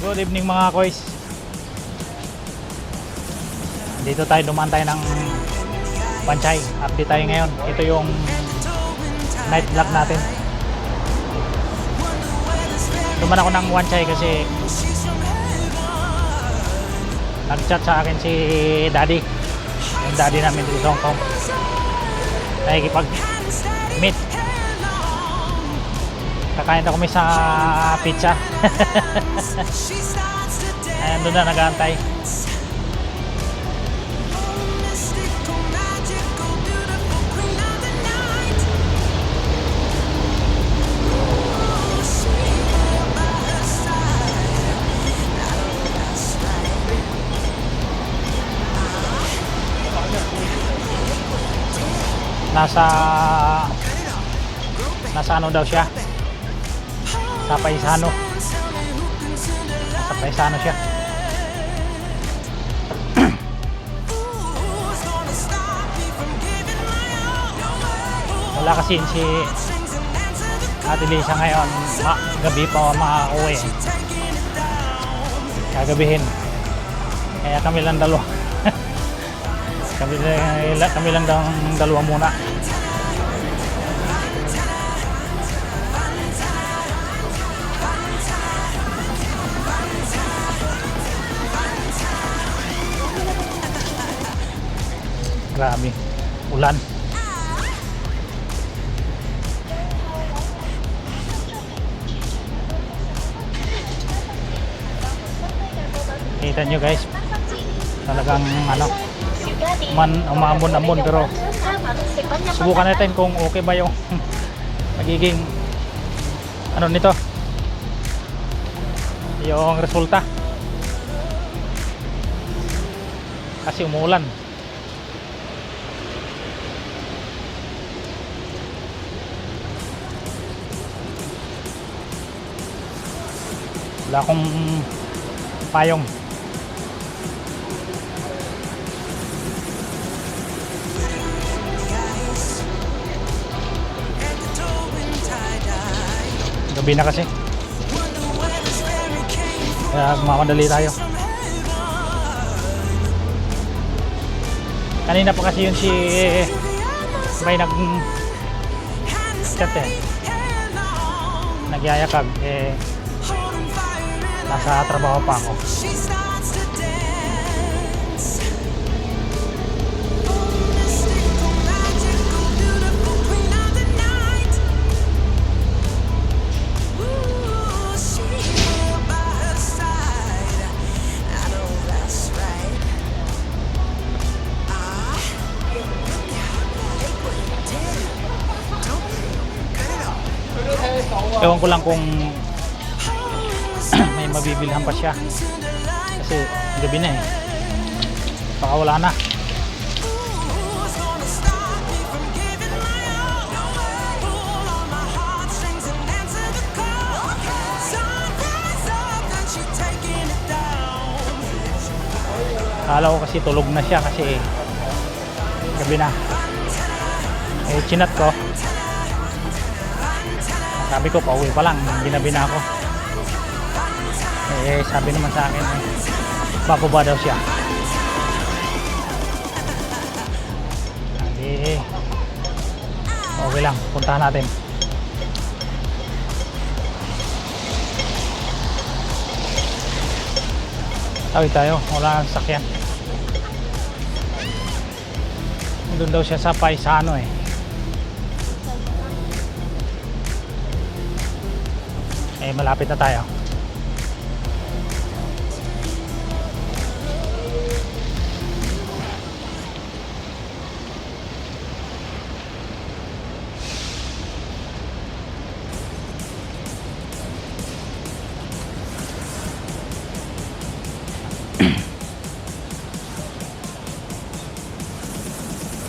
Good evening mga koys. Dito tayo, dumaan tayo ng Banchay. Update tayo ngayon. Ito yung night vlog natin. Dumaan ako ng Banchay kasi nag-chat sa akin si Daddy. Yung daddy namin dito sa Hong Kong. Nakikipag-meet. Kakain na kami sa pizza. Ayan, doon na nag-aantay. Nasa ano daw siya, sa Paisano. Sa Paisano siya. Wala kasi si Ate Lisa ngayon, gabi pa makauwi, kagabihin, kaya kami lang dalawa. kami lang dalawa muna. Grabe, ulan. Kita nyo guys, talagang ano, umambon-ambon, pero subukan natin kung okay ba yung magiging ano nito, yung resulta, kasi umuulan. Wala akong payong. Gabi na kasi, kaya mamadali tayo. Kanina pa kasi yun si may nag-chat nagyayakag, nasa trabaho pa ako. Ewan ko lang kung may mabibilhan pa siya kasi gabi na baka wala na. Akala ko kasi tulog na siya kasi gabi na. Chinat ko, sabi ko pauwi pa lang, ginabi na ako. Sabi naman sa akin, bababa daw siya. Okay lang, puntahan natin. Tawid tayo, wala nang sakyan. Doon daw siya sa Paisano malapit na tayo.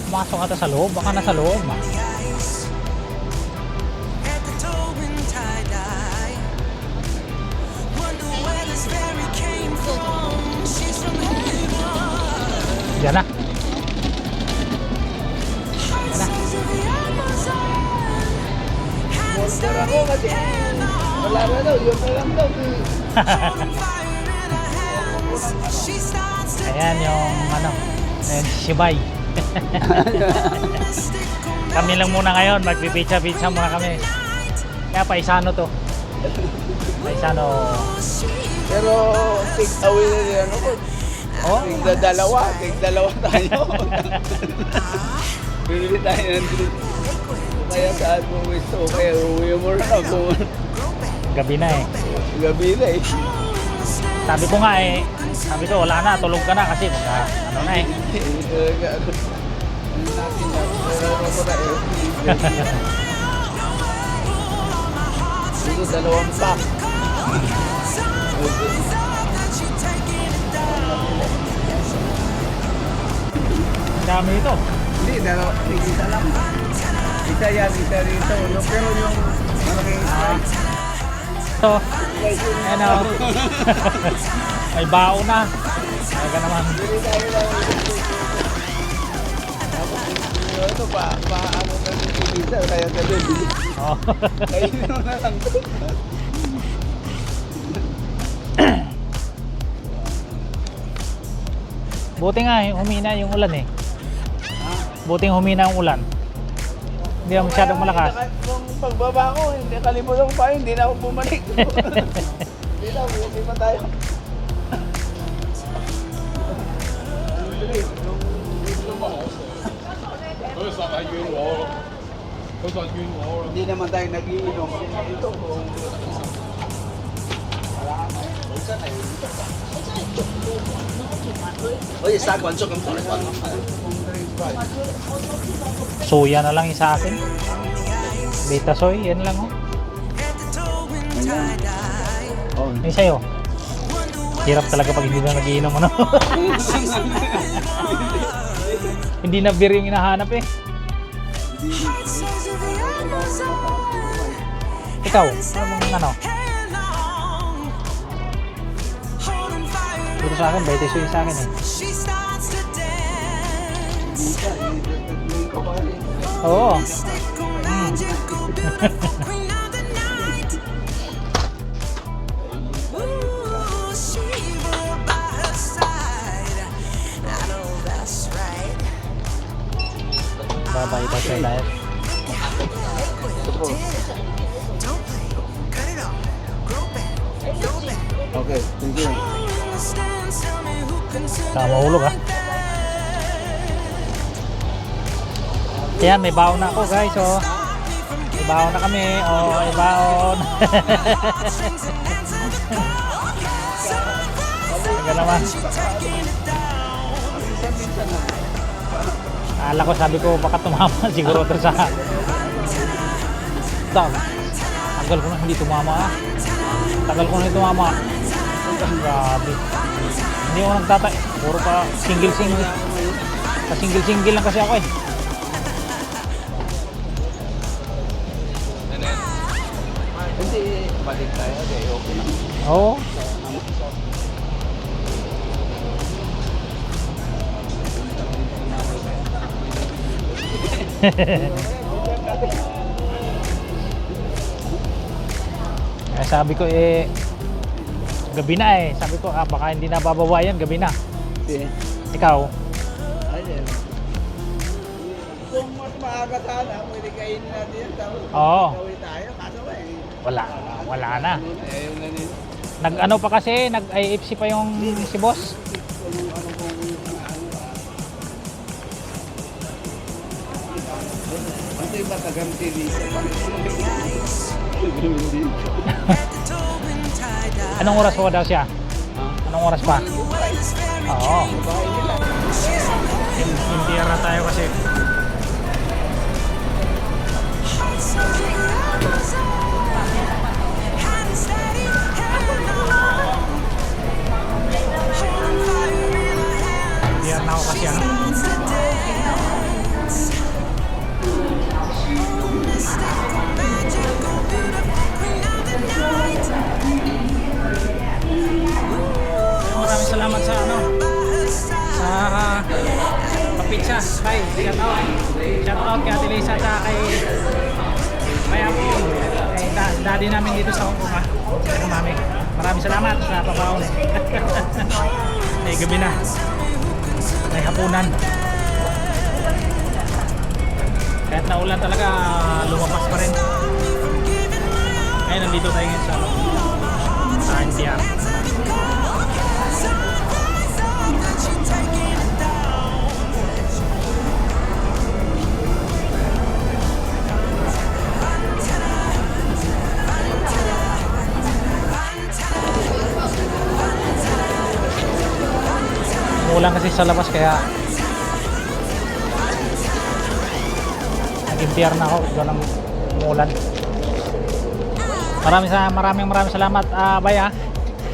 Pumasok ata sa loob, baka nasa loob. Diyan na. Wala na daw, yun na lang daw. Ayan yung ano, ayan, si Bay. Kami lang muna ngayon, magpipitsa-pitsa muna kami. Kaya paisano to. Paisano. Pero take away na rin ano ko. Oh, Tigdalawa tayo. Bibili tayo ng drink. Kaya saan mo gusto, kaya umuwi mo na ako. gabi na eh. Gabi na eh. Sabi ko nga eh, sabi ko wala na, tulog ka na kasi magka, ano na eh. Ito dalawang pack. Dami ito. Hindi, isa lang. Isa yan, isa rito. Pero yung malaking strike. Ito, ayan o. May bao na. Talaga naman. Bili tayo lang. Tapos ito ano na yung isa, kaya sabi, bili. Oh. Kainin mo na lang. Buti nga humina yung ulan eh. Buting humina yung ulan. Hindi na masyadong malakas. Nung pagbaba ko, hindi kalimutan ko pa, hindi na ako bumalik. Hindi na, buti pa tayo. Hindi naman tayo nag-iinom. Ito kung... 好似沙滾粥咁同你滾。 Soya na lang yung sa akin. Beta soy, yan lang oh. Oh, Yung sa'yo. Hirap talaga pag hindi na nagiinom ano. Hindi na beer yung hinahanap eh. Ikaw, ano? Dito sa akin, beta soy sa akin eh. Oo. Babay pa siya dahil. okay, thank you. Sama hulog ha. Ayan, may baon na ako guys oh. May baon na kami. Oh, may baon. Taga naman. Akala ko, sabi ko baka tumama siguro ito sa tagal ko na hindi tumama ah. Tagal ko na hindi tumama. Grabe. Hindi ako nagtatay. Puro pa single lang kasi ako eh. Hindi, balik tayo. Okay, okay lang. Oo. Kaya sabi ko eh gabi na eh. Sabi ko baka hindi na bababa yan, gabi na. Okay. Ikaw? Ayun. Kung mas maaga sana, pwede kainin natin yan. Tapos Oo. gawin tayo. Kaso ba eh. Wala na. Ayaw na nila. Nag-ano pa kasi, nag-IFC pa yung si boss. Kasi matagang dito. Anong oras pa daw siya? Anong oras pa? Oo. Hindi na tayo kasi. Hindi na ako kasi ano. Maraming salamat sa ano sa papitsa. Bye. Shout out kay Ate Lisa at kay Maya po. Daddy namin dito sa Hong Kong ha. Kaya mami. Maraming salamat sa papaon. May gabi na. May hapunan. Kahit naulan talaga, lumabas pa rin. Ngayon, nandito tayo ngayon sa NTR. Umulan kasi sa labas kaya nag-NTR na ako doon ang umulan. Maraming salamat Bay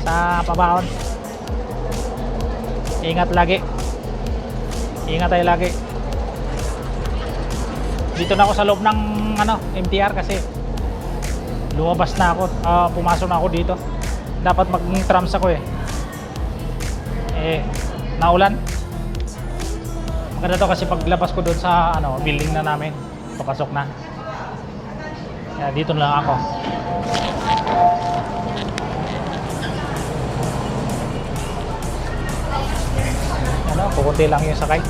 sa pabaon. Ingat lagi. Ingat tayo lagi. Dito na ako sa loob ng MTR kasi lumabas na ako, pumasok na ako dito. Dapat mag-trams ako naulan. Maganda to kasi paglabas ko doon sa building na namin, papasok na. Kaya dito na lang ako. Kukunti lang yung sakay.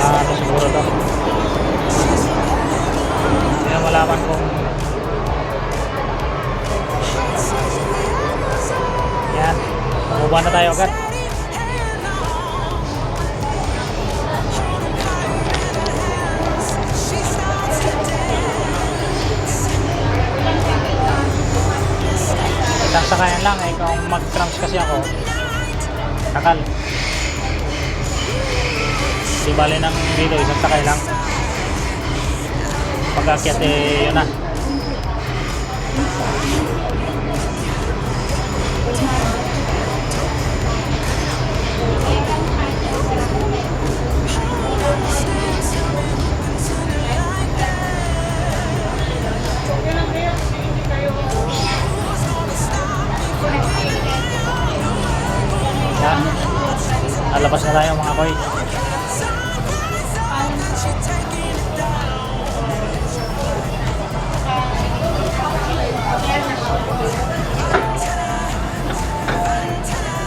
Ito siguro to. Hindi na malaman kung yan. Mabuba na tayo agad. Isang sakayan lang kung mag-trams kasi ako takal. Di bali ng dito, isang sakay lang. Pag-akyat yun na. Yan. Alabas na tayo mga koy.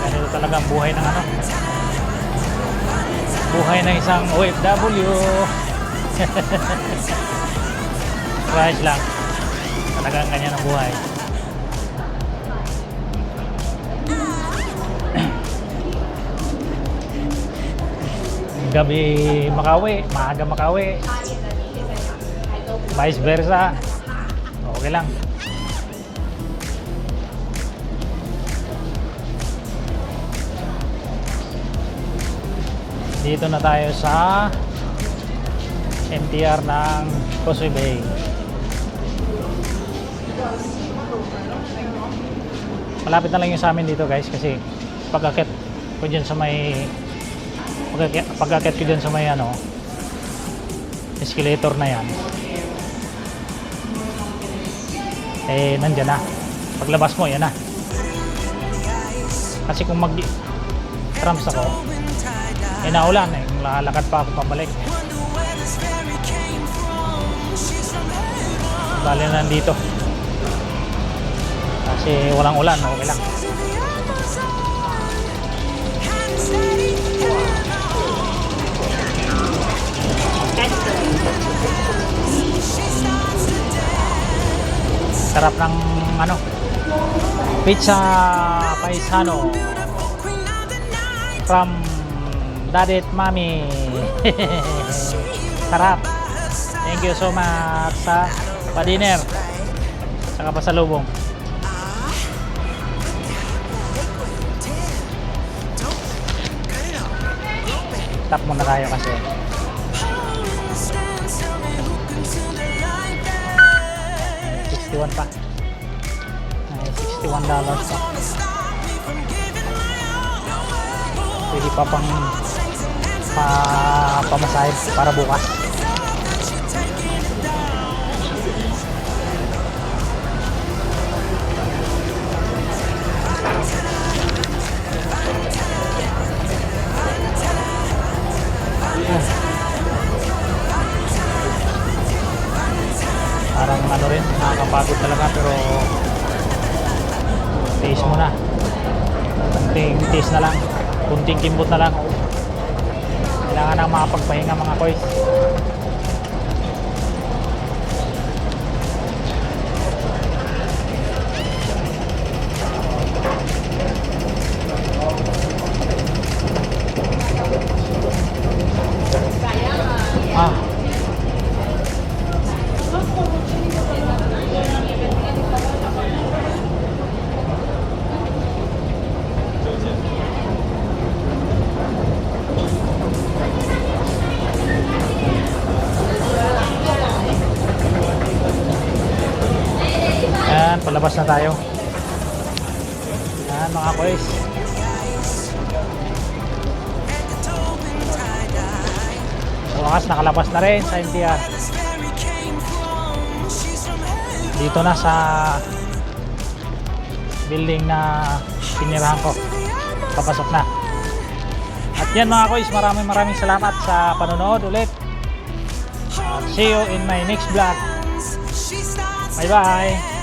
Ganito talaga ang buhay ng buhay ng isang OFW. Price lang. Talagang ganyan ang buhay. Gabi makauwi, maaga makauwi, vice versa, okay lang. Dito na tayo sa MTR ng Causeway Bay. Malapit na lang yung sa amin dito guys, kasi pag-akit ko dyan sa may pag-akit ko dyan sa may escalator na yan, nandyan na. Paglabas mo yan na, kasi kung mag-trams ako naulan lalakad pa ako pabalik. Bali na nandito kasi walang ulan, okay lang. Sarap ng pizza paisano from Daddy at Mommy. Sarap. Thank you so much sa pa-dinner saka pasalubong. Tap muna tayo kasi $61 pa. $61 pa. Pwede pa pang pamasahe para bukas. nakakapagod talaga, pero tiis mo na. Kunting tiis na lang, kunting kimbot na lang. Kailangan na makapagpahinga mga koys. Ah. Ayan, palabas na tayo. Ayan mga koys. Sa wakas nakalabas na rin sa NTR. Dito na sa building na pinirahan ko. Papasok na. At yan mga koys, maraming salamat sa panonood ulit. See you in my next vlog. Bye bye.